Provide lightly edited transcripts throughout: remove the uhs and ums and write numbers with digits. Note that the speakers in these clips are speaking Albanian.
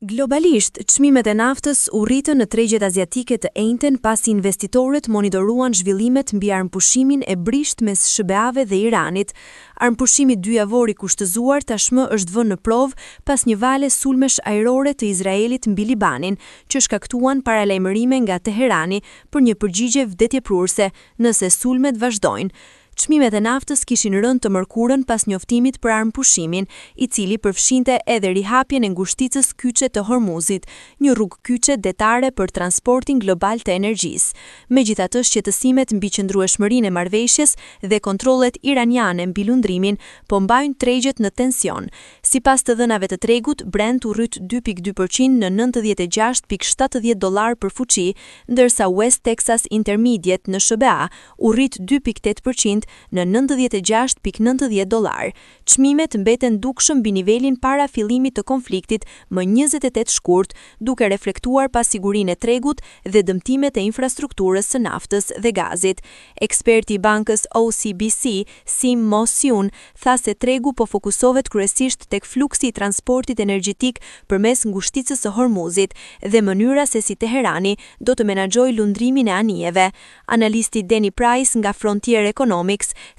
Globalisht, çmimet e naftës u rritën në tregjet aziatike të enjten pasi investitorët monitoruan zhvillimet mbi armëpushimin e brisht mes SBA-ve dhe Iranit. Armëpushimi dyjavor i kushtëzuar tashmë është vënë në provë pas një vale sulmesh ajrore të Izraelit mbi Libanin, që shkaktuan paralajmërime nga Teherani për një përgjigje vdekjeprurse nëse sulmet vazhdojnë. Çmimet e naftës kishin rënë të mërkurën pas njoftimit për armëpushimin, i cili përfshinte edhe rihapjen e ngushticës kyçe të Hormuzit, një rrugë kyçe detare për transportin global të energjisë. Megjithatë, shqetësimet mbi qëndrueshmërinë e marrëveshjes dhe kontrollet iraniane mbi lundrimin po mbajnë tregjet në tension. Sipas të dhënave të tregut, Brent u rrit 2.2% në $96.70 për fuqi, ndërsa West Texas Intermediate në SBA u rrit 2.8% në $96.90. Çmimet mbeten dukshëm mbi nivelin para fillimit të konfliktit më 28 shkurt, duke reflektuar pasigurinë e tregut dhe dëmtimet e infrastrukturës së naftës dhe gazit. Eksperti i bankës OCBC, Sim Mo-Syun, tha se tregu po fokusohet kryesisht tek fluksi i transportit energjetik përmes ngushticës së Hormuzit dhe mënyra se si Teherani do të menaxhojë lundrimin e anijeve. Analisti Danny Price nga Frontier Economics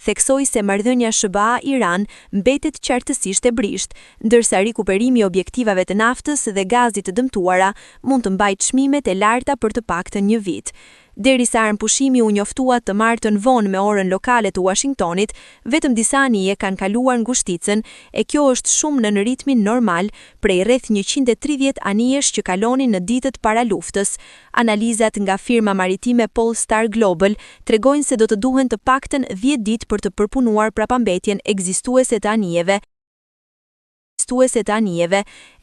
theksoi se marrëdhënia SBA-Iran mbetet qartësisht e brisht, ndërsa rikuperimi i objektivave të naftës dhe gazit të dëmtuara mund të mbajë çmimet e larta për të paktën një vit. Derisa armëpushimi u njoftua të martën vonë me orën lokale të Washingtonit, vetëm disa anije kanë kaluar ngushticën, e kjo është shumë në ritmin normal prej rreth 130 anijesh që kalonin në ditët para luftës. Analizat nga firma maritime Polestar Global tregojnë se do të duhen të paktën 10 ditë për të përpunuar prapambetjen ekzistuese të anijeve,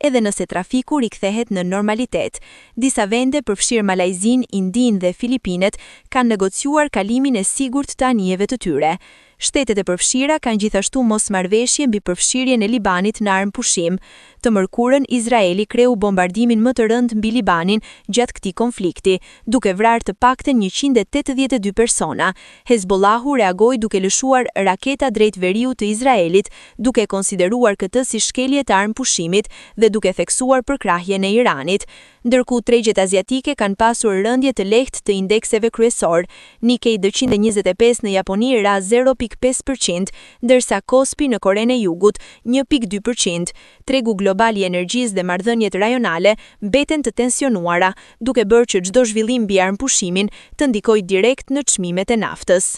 edhe nëse trafiku rikthehet në normalitet. Disa vende, përfshirë Malajzinë, Indinë dhe Filipinet, kanë negociuar kalimin e sigurt të anijeve të tyre. Shtetet e përfshira kanë gjithashtu mosmarrëveshje mbi përfshirjen e Libanit në armëpushim. Të mërkurën, Izraeli kreu bombardimin më të rënd mbi Libanin gjatë këtij konflikti, duke vrarë të paktën 182 persona. Hezbollahu reagoi duke lëshuar raketa drejt veriut të Izraelit, duke konsideruar këtë si shkelje të armëpushimit dhe duke theksuar përkrahjen e Iranit. Ndërkohë tregjet aziatike kanë pasur rëndje të lehtë të indekseve kryesor. Nikkei 225 në Japoni ra 0.5%, ndërsa Kospi në Korenë e Jugut 1.2%. Tregu global i energjisë dhe marrëdhëniet rajonale mbeten të tensionuara, duke bërë që çdo zhvillim mbi armëpushimin të ndikojë direkt në çmimet e naftës.